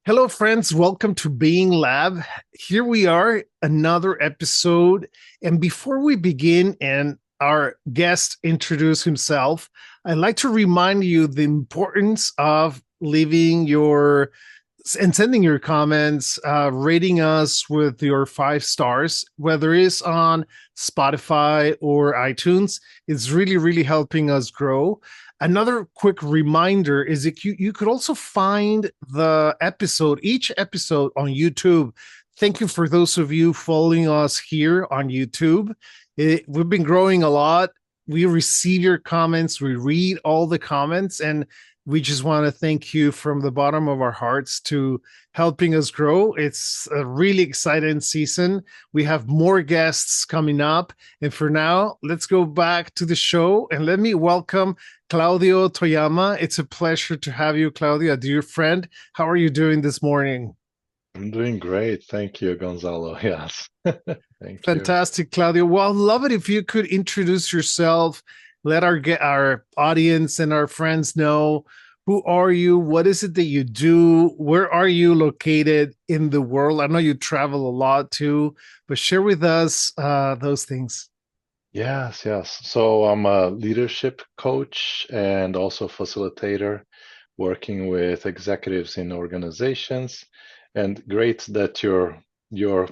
Hello, friends. Welcome to Being Lab. Here we are, another episode. And before we begin and our guest introduce himself, I'd like to remind you the importance of leaving your and sending your comments, rating us with your 5 stars, whether it's on Spotify or iTunes. It's really, really helping us grow. Another quick reminder is that you could also find each episode on YouTube. Thank you for those of you following us here on YouTube. We've been growing a lot. We receive your comments, we read all the comments, and we just want to thank you from the bottom of our hearts to helping us grow. It's a really exciting season. We have more guests coming up. And for now, let's go back to the show and let me welcome Claudio Toyama. It's a pleasure to have you, Claudio, a dear friend. How are you doing this morning? I'm doing great. Thank you, Gonzalo. Yes. Thank you. Fantastic, Claudio. Well, I'd love it if you could introduce yourself. Let our audience and our friends know who are you, what is it that you do, where are you located in the world. I know you travel a lot too, but share with us those things. Yes, yes. So I'm a leadership coach and also facilitator working with executives in organizations. And great that your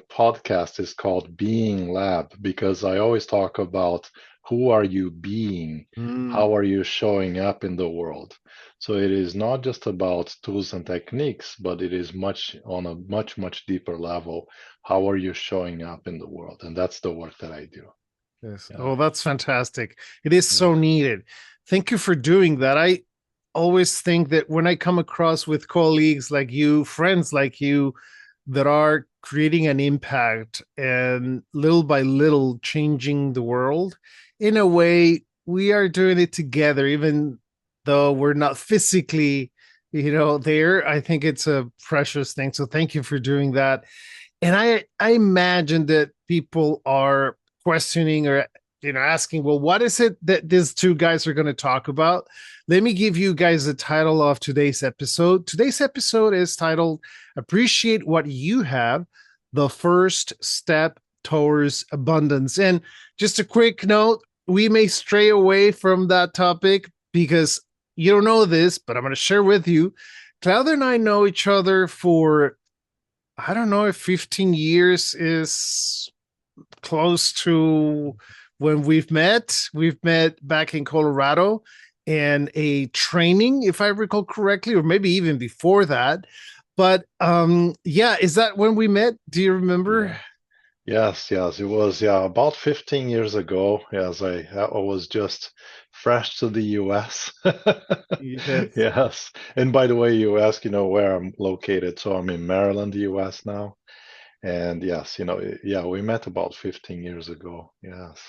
podcast is called Being Lab because I always talk about who are you being? Mm, How are you showing up in the world? So it is not just about tools and techniques, but it is much on a much deeper level. How are you showing up in the world? And that's the work that I do. yes. Yeah. Oh, that's fantastic. It is Yeah. so needed. Thank you for doing that. I always think that when I come across with colleagues like you, friends like you, that are creating an impact and little by little changing the world in a way we are doing it together even though we're not physically there. I think it's a precious thing, so thank you for doing that. And I imagine that people are questioning or asking, well, what is it that these two guys are going to talk about? Let me give you guys the title of today's episode. Today's episode is titled Appreciate What You Have, the First Step Towards Abundance. And just a quick note, we may stray away from that topic because you don't know this, but I'm going to share with you. Cloud and I know each other for, I don't know if 15 years is close to when we've met. We've met back in Colorado and a training, if I recall correctly, or maybe even before that. But yeah, is that when we met? Do you remember? Yeah. Yes, yes, it was, about 15 years ago. Yes, I was just fresh to the US. Yes. Yes. And by the way, you ask, where I'm located. So I'm in Maryland, US now. And yes, yeah, we met about 15 years ago. Yes.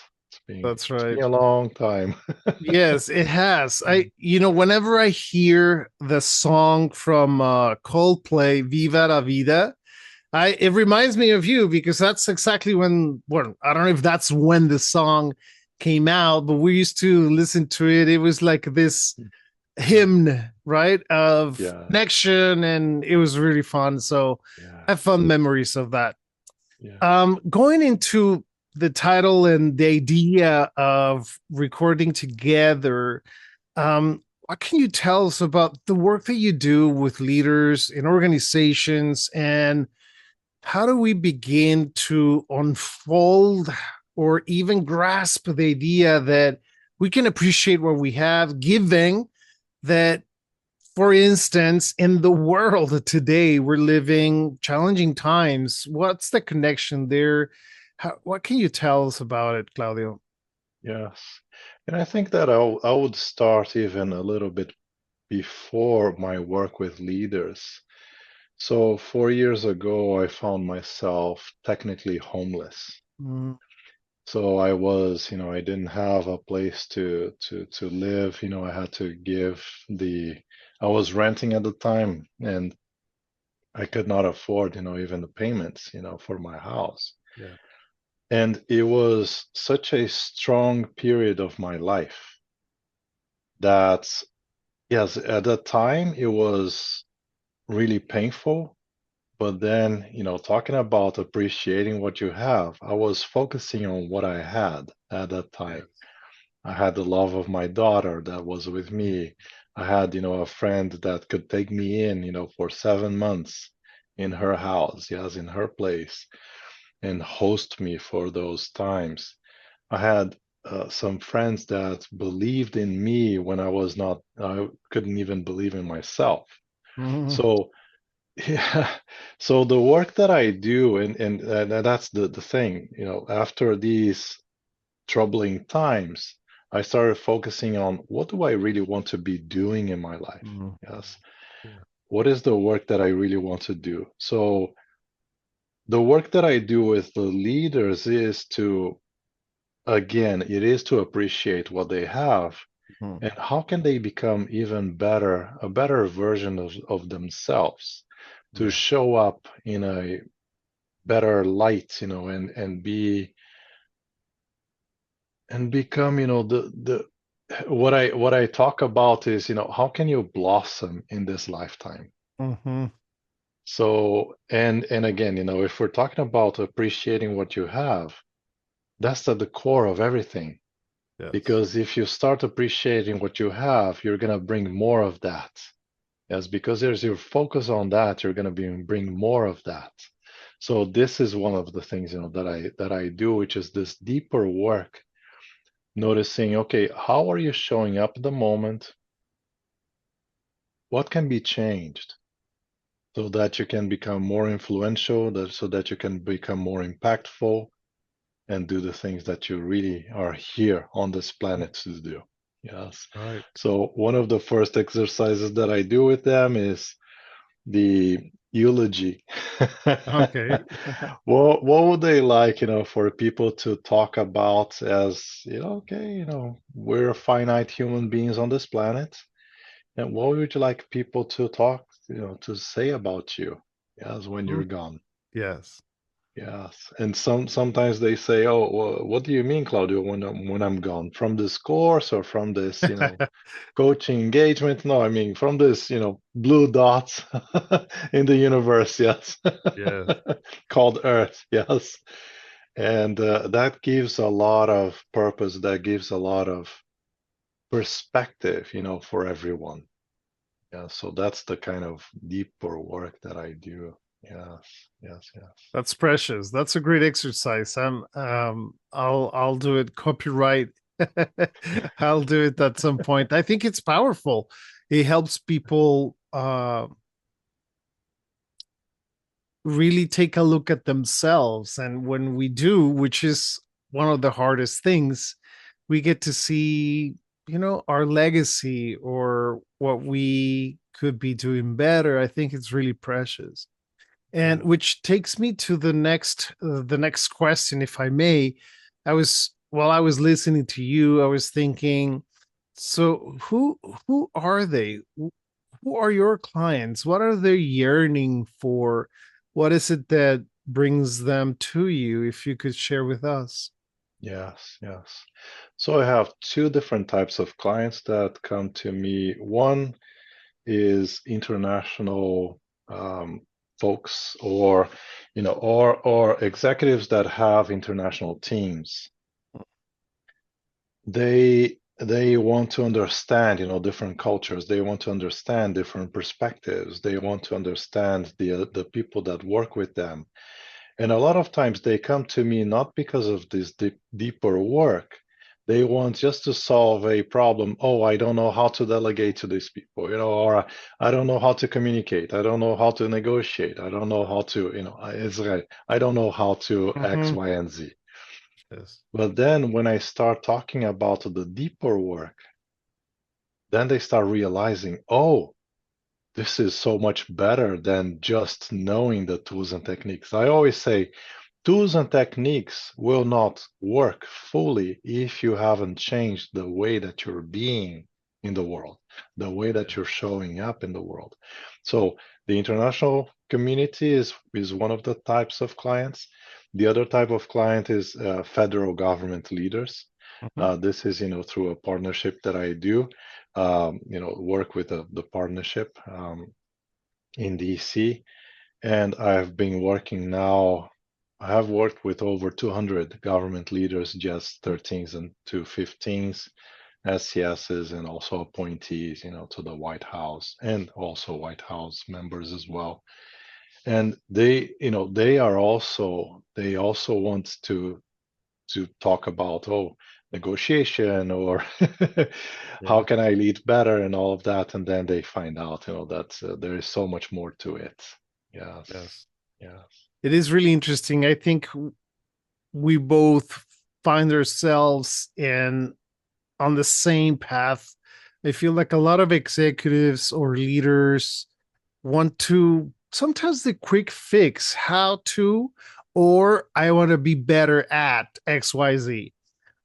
That's It's been right. a long time. Yes, it has. Whenever I hear the song from Coldplay, Viva la Vida, it reminds me of you because that's exactly when, well, I don't know if that's when the song came out, but we used to listen to it. It was like this hymn, right, of Yes. connection, and it was really fun. So I have Yes. fun memories of that. Yeah. Going into the title and the idea of recording together, what can you tell us about the work that you do with leaders in organizations, and how do we begin to unfold or even grasp the idea that we can appreciate what we have, giving that, for instance, in the world today, we're living challenging times. What's the connection there? What can you tell us about it, Claudio? Yes. And I think that I would start even a little bit before my work with leaders. So 4 years ago, I found myself technically homeless. Mm, So I was, I didn't have a place to live. I had to give I was renting at the time, and I could not afford, even the payments, for my house. yeah. And it was such a strong period of my life that, yes, at that time it was really painful. But then, talking about appreciating what you have, I was focusing on what I had at that time. Yes. I had the love of my daughter that was with me. I had, a friend that could take me in, for 7 months in her house, yes, in her place, and host me for those times. I had some friends that believed in me when I couldn't even believe in myself. Mhm. So, yeah, so the work that I do, and that's the thing, after these troubling times, I started focusing on what do I really want to be doing in my life? Mhm. Yes. Yeah. What is the work that I really want to do? So the work that I do with the leaders is to, again, it is to appreciate what they have Mhm. and how can they become even better, a better version of themselves to Yeah. show up in a better light, and become, the what I talk about is, how can you blossom in this lifetime? Mhm. So, and again, if we're talking about appreciating what you have, that's at the core of everything. Yes. Because if you start appreciating what you have, you're gonna bring more of that. Yes, because there's your focus on that, you're gonna bring more of that. So this is one of the things, that I do, which is this deeper work, noticing, okay, how are you showing up at the moment? What can be changed so that you can become more influential, so that you can become more impactful and do the things that you really are here on this planet to do. Yes. Right. So one of the first exercises that I do with them is the eulogy. Okay. What would they like, for people to talk about as, okay, we're finite human beings on this planet. And what would you like people to talk, to say about you, yes, when Mm. you're gone? Yes. Yes. And sometimes they say, "Oh, what do you mean, Claudio, when I'm gone? From this course or from this, coaching engagement?" No, I mean from this, blue dots in the universe, yes, Yes. called Earth, yes. And that gives a lot of purpose, that gives a lot of perspective, for everyone. Yeah, so that's the kind of deeper work that I do. Yes, yes, yes. That's precious. That's a great exercise. I'll do it copyright. I'll do it at some point. I think it's powerful. It helps people really take a look at themselves. And when we do, which is one of the hardest things, we get to see, our legacy or what we could be doing better. I think it's really precious. And Yeah. which takes me to the next question, if I may. While I was listening to you, I was thinking, so who are they? Who are your clients? What are they yearning for? What is it that brings them to you? If you could share with us. Yes, yes. So I have two different types of clients that come to me. One is international folks, or or executives that have international teams. They want to understand, different cultures. They want to understand different perspectives. They want to understand the people that work with them. And a lot of times they come to me not because of this deeper work. They want just to solve a problem. Oh, I don't know how to delegate to these people, or I don't know how to communicate. I don't know how to negotiate. I don't know how to, it's right. I don't know how to X, Mm-hmm. Y, and Z. Yes. But then when I start talking about the deeper work, then they start realizing, oh, this is so much better than just knowing the tools and techniques. I always say, tools and techniques will not work fully if you haven't changed the way that you're being in the world, the way that you're showing up in the world. So the international community is one of the types of clients. The other type of client is federal government leaders. Mm-hmm. This is, through a partnership that I do, work with the partnership in DC, And I've been working now, I have worked with over 200 government leaders, just 13s and 215s, SCSs, and also appointees, to the White House, and also White House members as well. And they also want to talk about, negotiation, or how Yeah. can I lead better, and all of that. And then they find out, that there is so much more to it. Yes. Yes. Yes. It is really interesting. I think we both find ourselves in on the same path. I feel like a lot of executives or leaders want to sometimes the quick fix how to, or I want to be better at XYZ,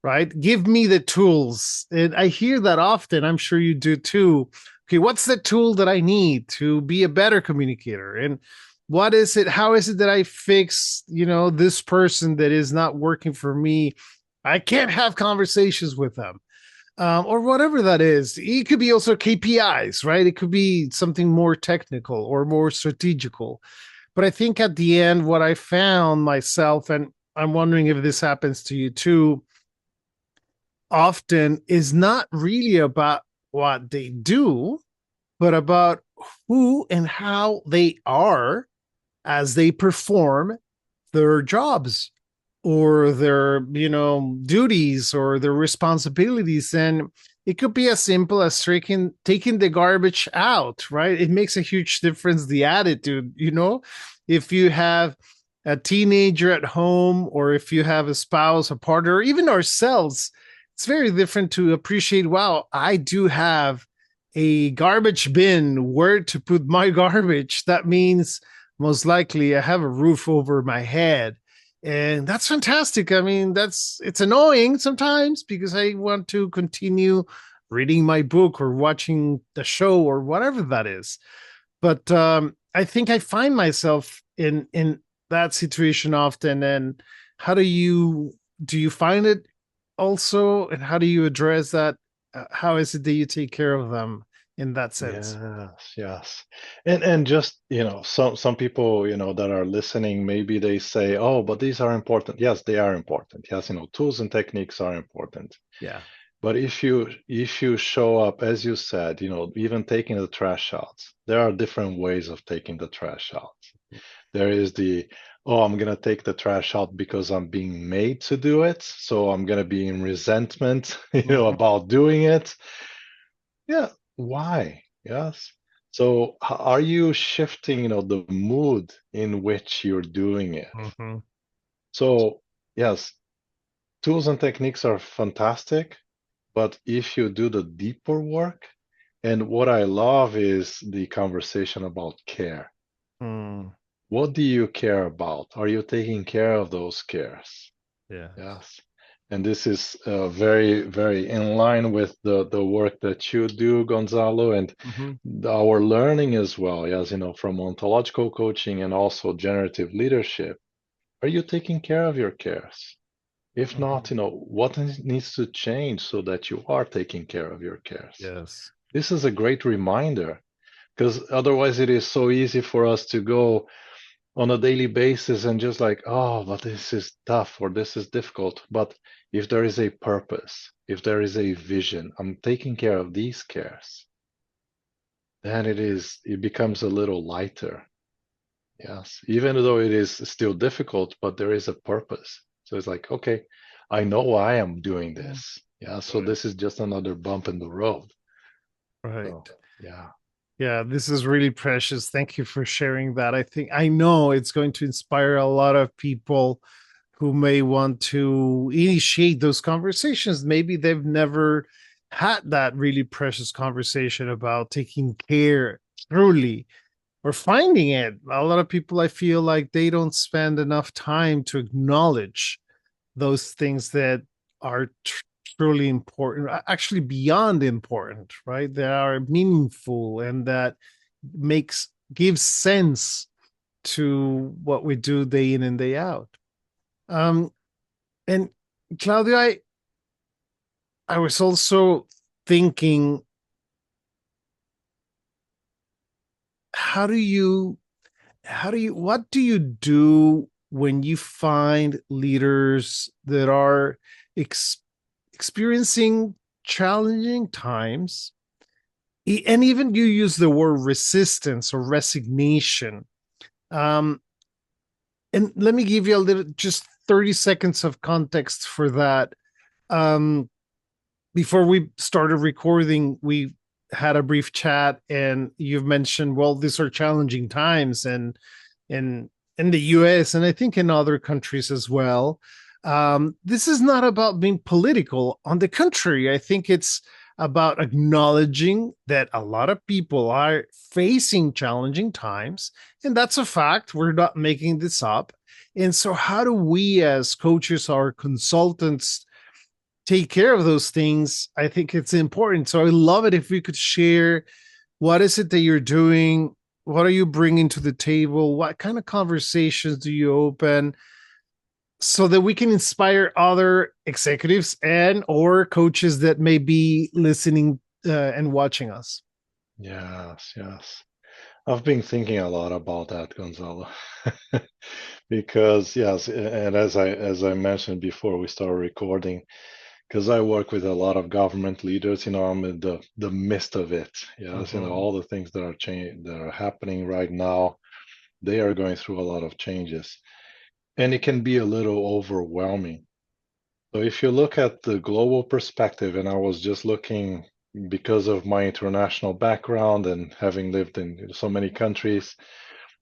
right? Give me the tools. And I hear that often. I'm sure you do too. Okay, what's the tool that I need to be a better communicator? And what is it? How is it that I fix, this person that is not working for me? I can't have conversations with them. Or whatever that is. It could be also KPIs, right? It could be something more technical or more strategical. But I think at the end, what I found myself, and I'm wondering if this happens to you too, often is not really about what they do, but about who and how they are as they perform their jobs or their duties or their responsibilities. And it could be as simple as taking the garbage out, right? It makes a huge difference, the attitude. If you have a teenager at home, or if you have a spouse, a partner, or even ourselves, it's very different to appreciate, wow, I do have a garbage bin where to put my garbage. That means most likely I have a roof over my head. And that's fantastic. I mean, it's annoying sometimes because I want to continue reading my book or watching the show or whatever that is. But I think I find myself in that situation often. And how do you find it also? And how do you address that? How is it that you take care of them in that sense? Yes, yes. And just, some people, that are listening, maybe they say, "Oh, but these are important." Yes, they are important. Yes, tools and techniques are important. Yeah. But if you show up, as you said, even taking the trash out, there are different ways of taking the trash out. There is oh, I'm gonna take the trash out because I'm being made to do it, so I'm gonna be in resentment, Mhm. about doing it. Yeah, why? Yes. So are you shifting, the mood in which you're doing it? Mhm. So yes, tools and techniques are fantastic, but if you do the deeper work, and what I love is the conversation about care. Mm. What do you care about? Are you taking care of those cares? Yes. Yes. And this is very, very in line with the work that you do, Gonzalo, and Mhm. our learning as well. Yes, from ontological coaching and also generative leadership. Are you taking care of your cares? If not, Mhm. what needs to change so that you are taking care of your cares? Yes. This is a great reminder, because otherwise it is so easy for us to go on a daily basis and just like, oh, but this is tough or this is difficult. But if there is a purpose, if there is a vision, I'm taking care of these cares, then it becomes a little lighter. Yes, even though it is still difficult, but there is a purpose. So it's like, okay, I know why I'm doing this. Yeah, so Right. this is just another bump in the road. So Right. yeah. Yeah, this is really precious. Thank you for sharing that. I know it's going to inspire a lot of people who may want to initiate those conversations. Maybe they've never had that really precious conversation about taking care truly or finding it. A lot of people, I feel like they don't spend enough time to acknowledge those things that are truly important, actually beyond important, right? That are meaningful and that gives sense to what we do day in and day out. Um, and Claudio, I was also thinking, how do you what do you do when you find leaders that are ex- experiencing challenging times, and even you use the word resistance or resignation. um, and let me give you a little, just 30 seconds of context for that. um, Before we started recording, we had a brief chat, and you've mentioned, well, these are challenging times, and in in the US, and I think in other countries as well. This is not about being political. On the contrary, I think it's about acknowledging that a lot of people are facing challenging times, and that's a fact. We're not making this up. And so, how do we, as coaches or consultants, take care of those things? I think it's important. So, I love it if we could share, what is it that you're doing? What are you bringing to the table? What kind of conversations do you open, so that we can inspire other executives and or coaches that may be listening and watching us? Yes, yes. I've been thinking a lot about that, Gonzalo. Because yes, and as I mentioned before we started recording, because I work with a lot of government leaders, I'm in the midst of it. Yes, Mm-hmm. all the things that are happening right now, they are going through a lot of changes, and it can be a little overwhelming. So if you look at the global perspective, and I was just looking because of my international background and having lived in so many countries,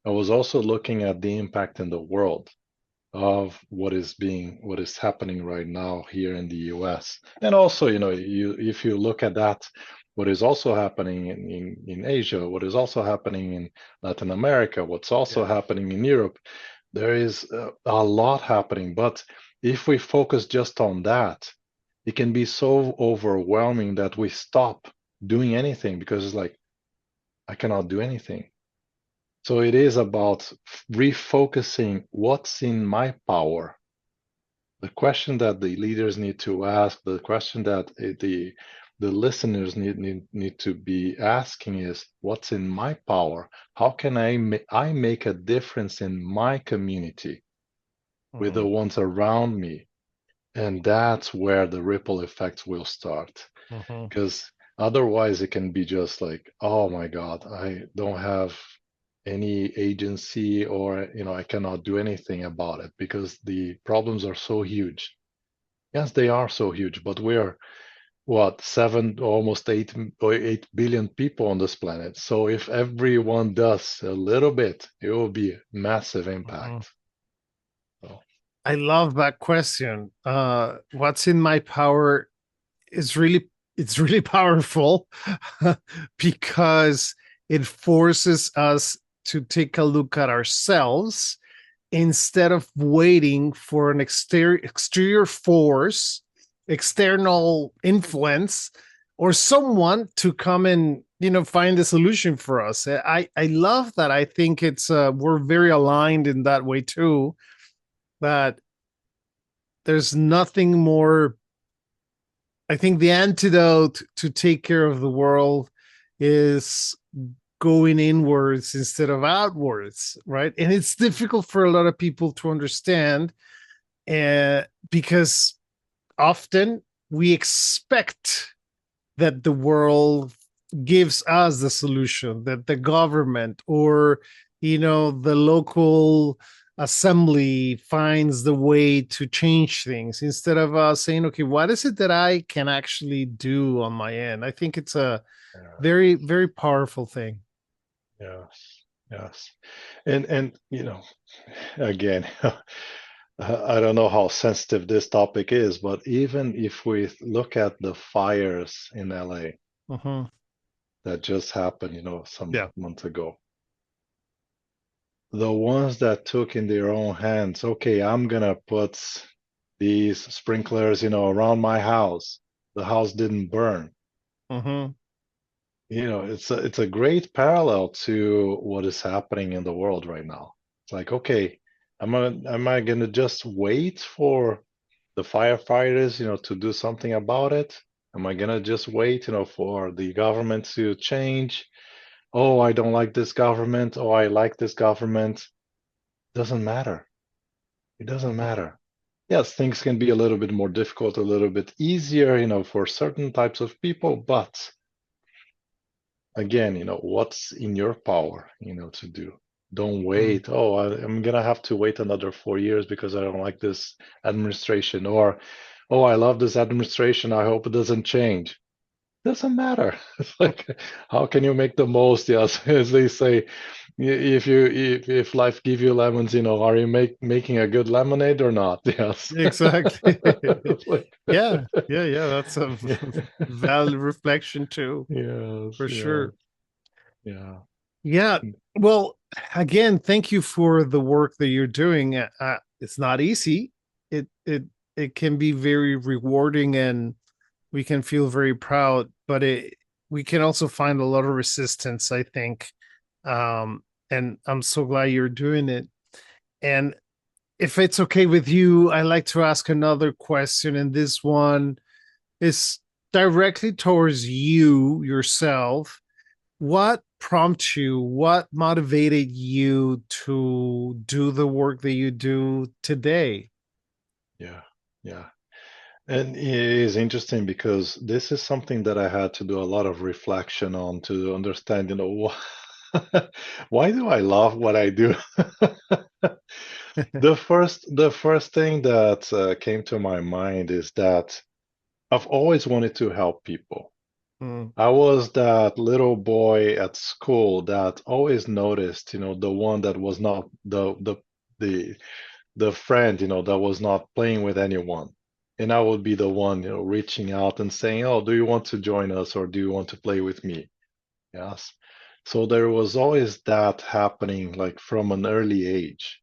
I was also looking at the impact in the world of what is happening right now here in the US. And also, if you look at that, what is also happening in Asia, what is also happening in Latin America, what's also Yeah. happening in Europe, there is a lot happening. But if we focus just on that, it can be so overwhelming that we stop doing anything because it's like, I cannot do anything. So it is about refocusing what's in my power. The question that the leaders need to ask, the question that the listeners need to be asking is, what's in my power? How can I make a difference in my community with Mm-hmm. the ones around me? And that's where the ripple effects will start. Mm-hmm. Because otherwise it can be just like, oh my God, I don't have any agency, or I cannot do anything about it because the problems are so huge. Yes, they are so huge, but we're what, seven, almost 8 billion people on this planet. So if everyone does a little bit, it will be a massive Mm-hmm. impact. So, I love that question. What's in my power is really, it's really powerful because it forces us to take a look at ourselves instead of waiting for an exterior force, external influence, or someone to come and find a solution for us. I love that. I think it's we're very aligned in that way too. That there's nothing more. I think the antidote to take care of the world is going inwards instead of outwards, right? And it's difficult for a lot of people to understand, because often we expect that the world gives us the solution, that the government or the local assembly finds the way to change things, instead of saying, okay, what is it that I can actually do on my end? I think it's a yeah, very, very powerful thing. yes, yes. And again, I don't know how sensitive this topic is, but even if we look at the fires in LA Mm-hmm. that just happened, some Yeah. months ago, the ones that took in their own hands, okay, I'm gonna put these sprinklers, around my house. The house didn't burn. Mm-hmm. It's a great parallel to what is happening in the world right now. It's like, okay, am I gonna just wait for the firefighters, to do something about it? Am I gonna just wait, for the government to change? oh, I don't like this government, oh, I like this government. Doesn't matter. It doesn't matter. Yes, things can be a little bit more difficult, a little bit easier, for certain types of people, but again, what's in your power, to do. Don't Mm. wait. Oh, I'm gonna have to wait another 4 years because I don't like this administration, or oh, I love this administration. I hope it doesn't change. Doesn't matter. It's like, how can you make the most? Yes, as they say, if life give you lemons, are you making a good lemonade or not? Yes. Exactly. It's like, Yeah. That's a yeah. valid reflection too, Yes, for yes, sure. yeah. Yeah. Well, again, thank you for the work that you're doing. It's not easy. It can be very rewarding, and we can feel very proud, but we can also find a lot of resistance, I think. And I'm so glad you're doing it. And if it's okay with you, I'd like to ask another question, and this one is directly towards you yourself. What prompted you? What motivated you to do the work that you do today? Yeah, yeah. And it is interesting because this is something that I had to do a lot of reflection on to understand, why do I love what I do? The first thing that came to my mind is that I've always wanted to help people. Mm, I was that little boy at school that always noticed, the one that was not the the friend, that was not playing with anyone. And I would be the one, reaching out and saying, "Oh, do you want to join us or do you want to play with me?" Yes. So there was always that happening like from an early age.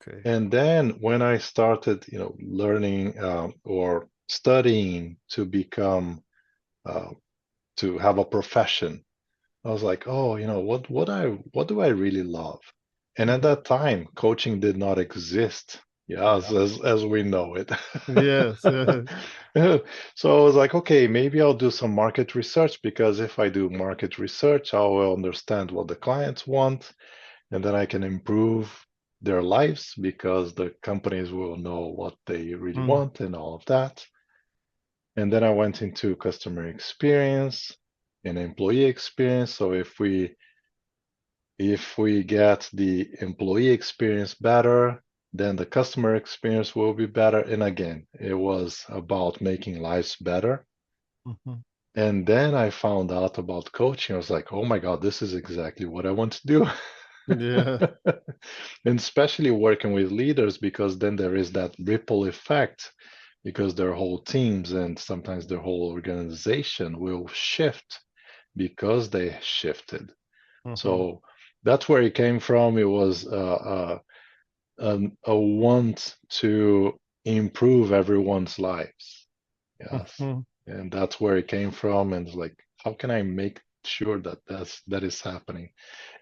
okay. And then when I started, learning or studying to become uh, to have a profession, I was like, oh, what do I really love? And at Mhm. that time, coaching did not exist. Yes, Yeah. as we know it. Yes. So I was like, okay, maybe I'll do some market research because if I do market research, I will understand what the clients want, and then I can improve their lives because the companies will know what they really Mm, want and all of that. And then I went into customer experience and employee experience. So if we get the employee experience better, then the customer experience will be better. And again, it was about making lives better. mhm. And then I found out about coaching. I was like, oh my God, this is exactly what I want to do. Yeah. And especially working with leaders, because then there is that ripple effect, because their whole teams and sometimes their whole organization will shift because they shifted. Mhm. So that's where it came from. It was a want to improve everyone's lives. Yes. Mhm. And that's where it came from. And it's like, how can I make sure that that is happening?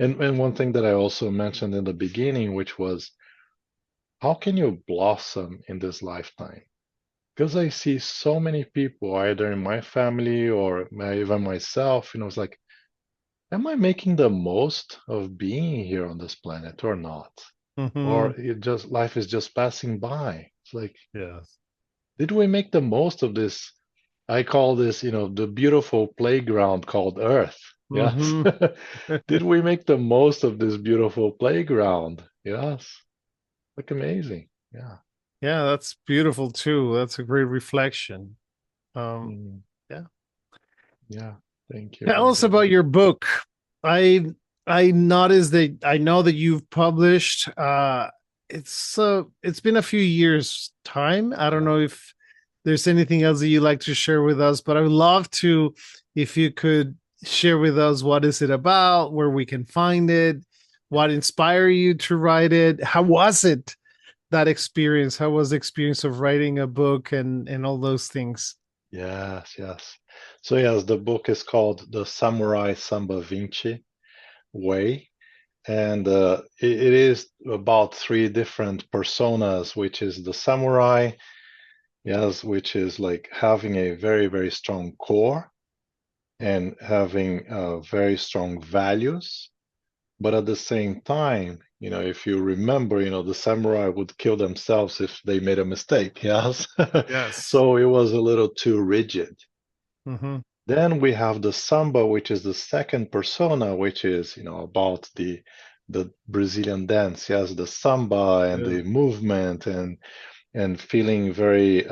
And one thing that I also mentioned in the beginning, which was, how can you blossom in this lifetime? Because I see so many people, either in my family or even myself, it's like, am I making the most of being here on this planet or not? Or Mhm. it just life is just passing by. It's like, Yes. did we make the most of this? I call this, the beautiful playground called Earth. Yes. Mhm. Did we make the most of this beautiful playground? Yes. Look amazing. Yeah. Yeah, that's beautiful too. That's a great reflection. Um, Mm, yeah. yeah. Thank you. Tell us about your book. I I noticed that I know that you've published it's been a few years time. I don't Yeah. know if there's anything else that you'd like to share with us, but I would love to if you could share with us what is it about, where we can find it, Yeah. what inspired you to write it, how was it that experience? How was the experience of writing a book and all those things? Yes. Yes. So yes, the book is called The Samurai Samba Vinci Way. And it is about three different personas, which is the samurai, yes, which is like having a very, very strong core, and having very strong values. But at the same time, if you remember, the samurai would kill themselves if they made a mistake. Yes. Yes. So it was a little too rigid. Mm-hmm. Then we have the samba, which is the second persona, which is, about the Brazilian dance. Yes, the samba and Yeah. the movement and feeling very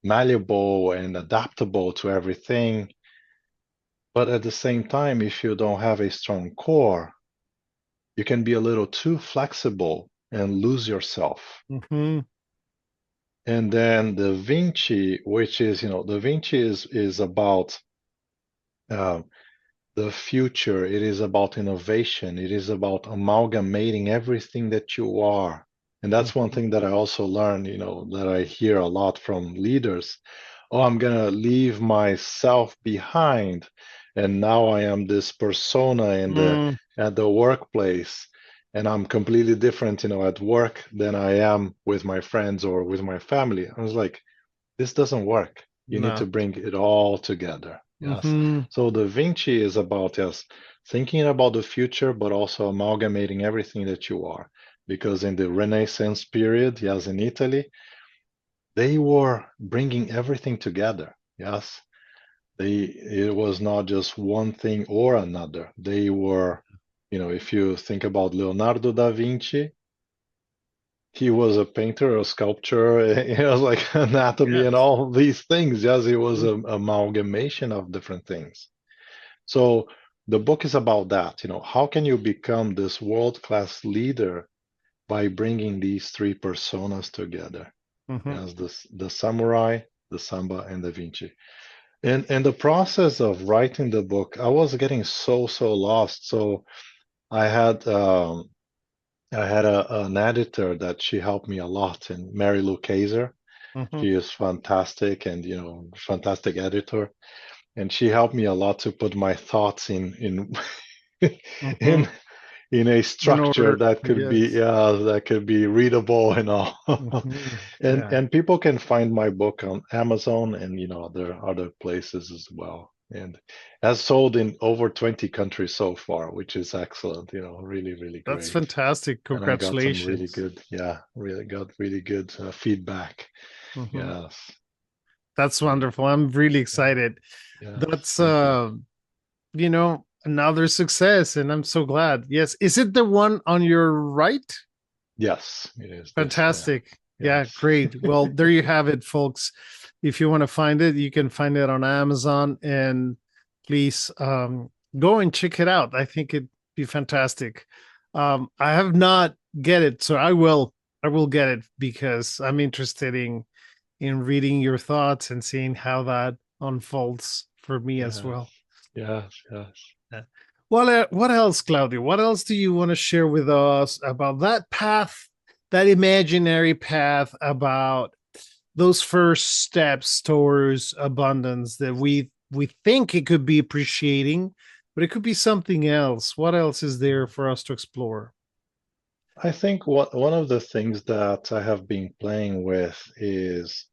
malleable and adaptable to everything. But at the same time, if you don't have a strong core, you can be a little too flexible and lose yourself. Mm-hmm. And then the Vinci, which is, the Vinci is about uh, the future. It is about innovation. It is about amalgamating everything that you are. And that's one Mm-hmm. thing that I also learned, that I hear a lot from leaders. Oh, I'm gonna leave myself behind, and now I am this persona in the Mm, at the workplace, and I'm completely different, at work than I am with my friends or with my family. I was like, this doesn't work. You need to no. bring it all together. Yes. Mm-hmm. So Da Vinci is about, yes, thinking about the future, but also amalgamating everything that you are. Because in the Renaissance period, yes, in Italy, they were bringing everything together. Yes. It was not just one thing or another. They were, if you think about Leonardo da Vinci, he was a painter, a sculptor, he was like anatomy and Yes. all these things. Yes, it was an amalgamation of different things. So the book is about that. How can you become this world-class leader by bringing these three personas together? Mm-hmm. As the samurai, the samba, and the Vinci. And the process of writing the book, I was getting so lost. So I had an editor that she helped me a lot, and Mary Lou Kaiser. Mm-hmm. She is fantastic and fantastic editor, and she helped me a lot to put my thoughts in Mm-hmm. in in a In structure order, that could be yes. readable and all. Mm-hmm. and Yeah. and people can find my book on Amazon and other places as well. And has sold in over 20 countries so far, which is excellent, really, really That's great. fantastic. And I got some really Congratulations. good, yeah, really got really good feedback. Mm-hmm. Yes. That's Yeah. wonderful. I'm really Yeah. excited. Yes. That's Thank you. another success, and I'm so glad. Yes. Is it the one on your right? Yes, it is this one. Fantastic. Yeah, Yes. great. Well, there you have it, folks. If you want to find it, you can find it on Amazon, and please go and check it out. I think it'd be fantastic. I have not get it, so I will get it because I'm interested in reading your thoughts and seeing how that unfolds for me as Yes. well. Yes. Yes. Yeah. What else, Claudio? What else do you want to share with us about that path, that imaginary path, about those first steps towards abundance that we think it could be appreciating, but it could be something else. What else is there for us to explore? I think one of the things that I have been playing with is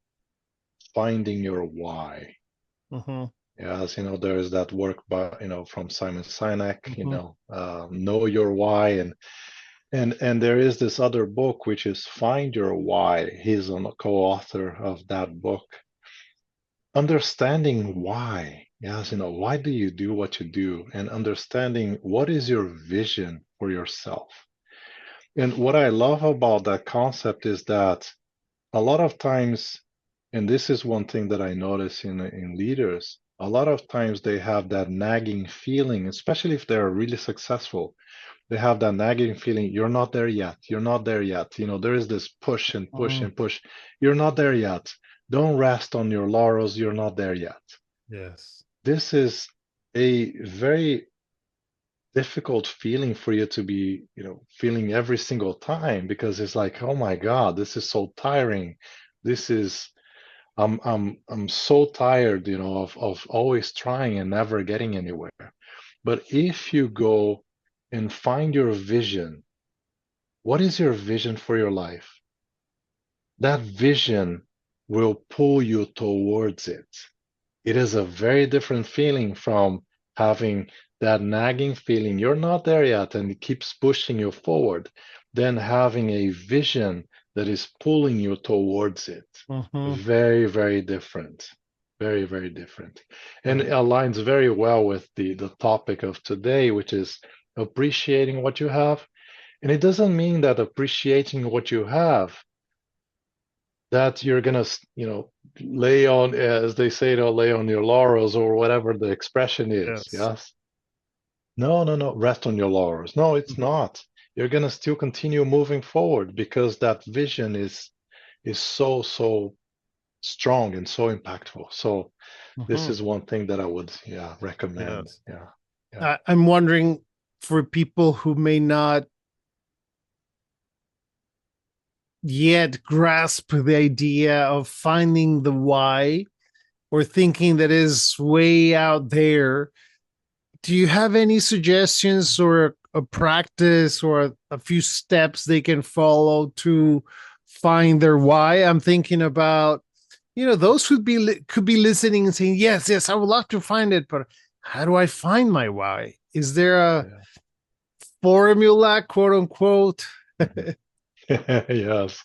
finding your why. Mm-hmm, Yes, there is that work by, from Simon Sinek, mm-hmm, know your why, and there is this other book which is Find Your Why. He's a co-author of that book. Understanding why. Yes, why do you do what you do, and understanding what is your vision for yourself. And what I love about that concept is that a lot of times, and this is one thing that I notice in leaders, a lot of times they have that nagging feeling, especially if they're really successful. They have that nagging feeling, you're not there yet, you're not there yet. There is this push and push mm-hmm. and push. You're not there yet. Don't rest on your laurels, you're not there yet. Yes. This is a very difficult feeling for you to be, feeling every single time, because it's like, oh my God, this is so tiring. This is I'm so tired, of always trying and never getting anywhere. But if you go and find your vision, what is your vision for your life? That vision will pull you towards it. it is a very different feeling from having that nagging feeling you're not there yet and it keeps pushing you forward, than having a vision that is pulling you towards it. Mm-hmm. Very, very different. Very, very different. And Yeah. it aligns very well with the topic of today, which is appreciating what you have. And it doesn't mean that appreciating what you have, that you're gonna, lay on, as they say, to lay on your laurels or whatever the expression is. Yes. Yes. No, no, no. Rest on your laurels. No, it's Mm-hmm. not. You're gonna still continue moving forward because that vision is so, so strong and so impactful. So this Mm-hmm. is one thing that I would, yeah, recommend. Yes. Yeah. Yeah. I'm wondering, for people who may not yet grasp the idea of finding the why, or thinking that is way out there, do you have any suggestions or a practice or a few steps they can follow to find their why? I'm thinking about, those who could be listening and saying, yes, yes, I would love to find it, but how do I find my why? Is there a Yeah. formula, quote unquote? Mhm. Yes.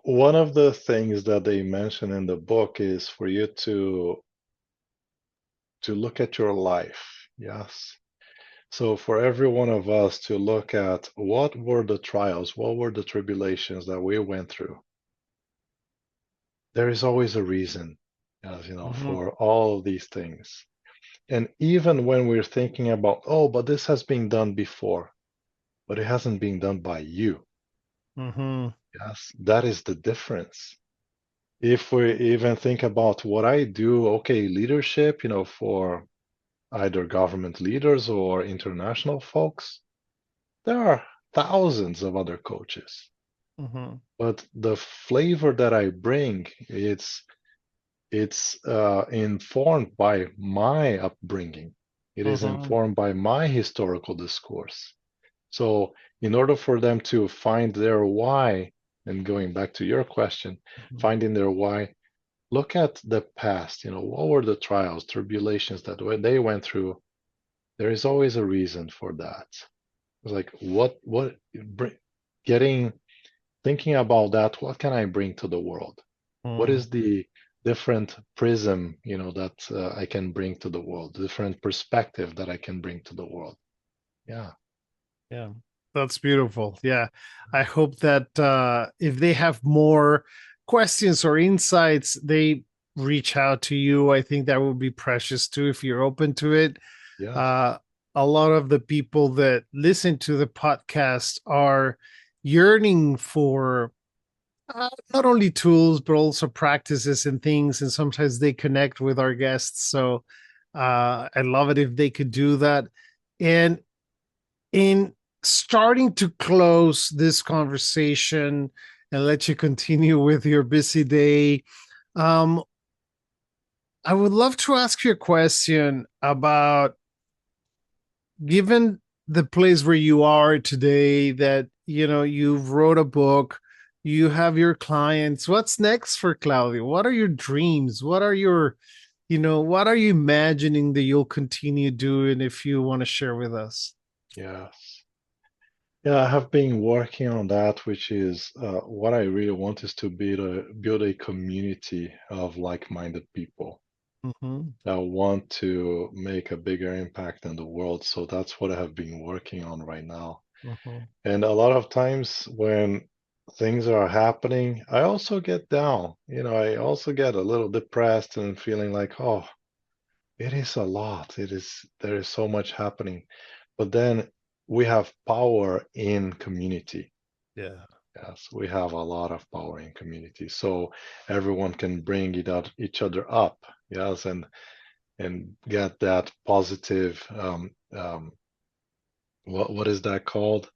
One of the things that they mention in the book is for you to look at your life. Yes. So for every one of us to look at what were the trials, what were the tribulations that we went through. There is always a reason, as Mm-hmm. for all of these things. And even when we're thinking about, oh, but this has been done before, but it hasn't been done by you. Mm-hmm. Yes, that is the difference. If we even think about what I do, okay, leadership, for either government leaders or international folks, there are thousands of other coaches. Mm-hmm. But the flavor that I bring, it's informed by my upbringing. It is Mm-hmm. informed by my historical discourse. So, in order for them to find their why, and going back to your question, finding their why, look at the past. What were the trials, tribulations that they went through? There is always a reason for that. It's like, getting, thinking about that, what can I bring to the world? What Mm-hmm. is the different prism, that I can bring to the world, different perspective that I can bring to the world? Yeah. Yeah, that's beautiful. Yeah. I hope that if they have more questions or insights, they reach out to you. I think that would be precious too if you're open to it. Yes. Uh, a lot of the people that listen to the podcast are yearning for not only tools, but also practices and things. And sometimes they connect with our guests. So I love it if they could do that. And in starting to close this conversation and let you continue with your busy day, um, I would love to ask you a question about, given the place where you are today, that you've wrote a book, you have your clients. What's next for Claudio? What are your dreams? What are you imagining that you'll continue doing, if you want to share with us? Yes. Yeah, I have been working on that, which is what I really want is to build a community of like-minded people Mm-hmm. that want to make a bigger impact in the world. So that's what I have been working on right now. Mm-hmm. And a lot of times when things are happening, I also get down. I also get a little depressed and feeling like, oh, it is a lot. There is so much happening. But then we have power in community. Yeah. Yes, we have a lot of power in community. So everyone can bring each other up. Yes, and get that positive what is that called?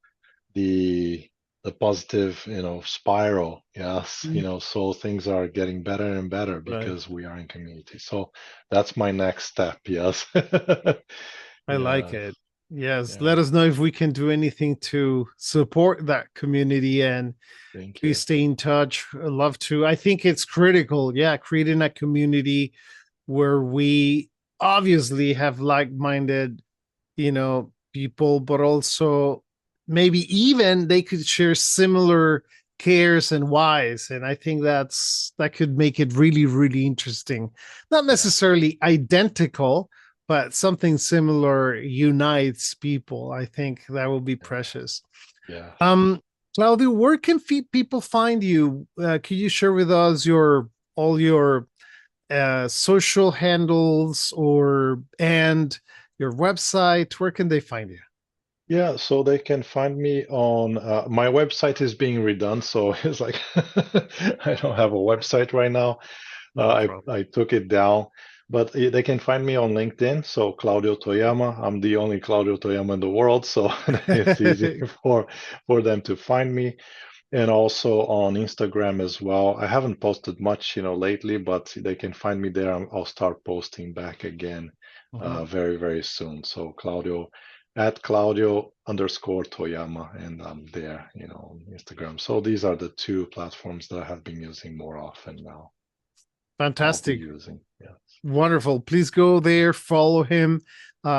The the positive, spiral. Yes, Mm. so things are getting better and better Right. because we are in community. So that's my next step. Yes. I like Yes. it. Yes, Yeah. let us know if we can do anything to support that community, and Thank you. please stay in touch. I'd love to. I think it's critical, yeah, creating a community where we obviously have like-minded, people, but also maybe even they could share similar cares and whys. And I think that could make it really, really interesting. Not Yeah. necessarily identical, but something similar unites people. I think that will be precious. Yeah. Um, Claudio, where can people find you? Can you share with us all your social handles and your website? Where can they find you? Yeah, so they can find me on my website is being redone, so it's like I don't have a website right now. No problem. I took it down, but they can find me on LinkedIn. So Claudio Toyama, I'm the only Claudio Toyama in the world, so it's easy for them to find me. And also on Instagram as well. I haven't posted much, lately, but they can find me there. I'll start posting back again Mhm. very, very soon. So Claudio_Toyama, and I'm there, on Instagram. So these are the two platforms that I have been using more often now. I'll be Fantastic. using. Yeah. Wonderful. Please go there, follow him,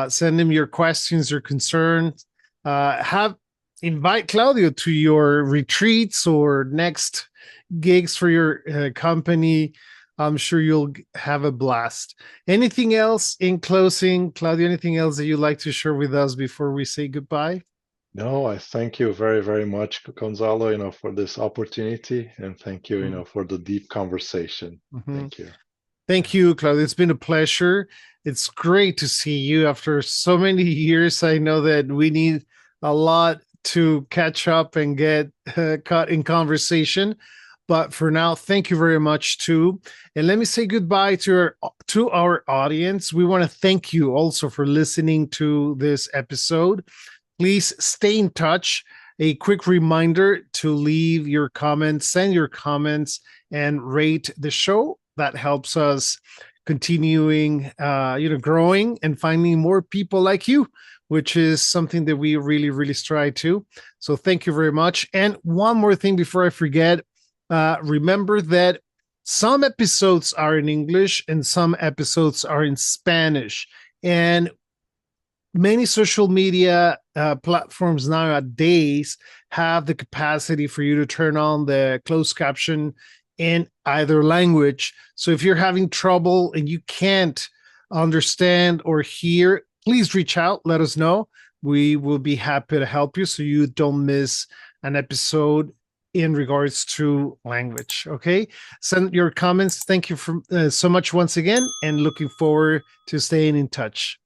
send him your questions or concerns. Have invite Claudio to your retreats or next gigs for your company. I'm sure you'll have a blast. Anything else in closing, Claudio? Anything else that you'd like to share with us before we say goodbye? No, I thank you very, very much, Gonzalo, for this opportunity, and thank you, for the deep conversation. Mm-hmm. Thank you. Thank you, Claudia. It's been a pleasure. It's great to see you after so many years. I know that we need a lot to catch up and get caught in conversation. But for now, thank you very much too. And let me say goodbye to our audience. We want to thank you also for listening to this episode. Please stay in touch. A quick reminder to leave your comments, send your comments, and rate the show. That helps us continuing, growing and finding more people like you, which is something that we really, really strive to. So thank you very much. And one more thing before I forget, remember that some episodes are in English and some episodes are in Spanish. And many social media platforms nowadays have the capacity for you to turn on the closed caption in either language. So if you're having trouble and you can't understand or hear, please reach out, let us know. We will be happy to help you so you don't miss an episode in regards to language. Okay, send your comments. Thank you so much once again, and looking forward to staying in touch.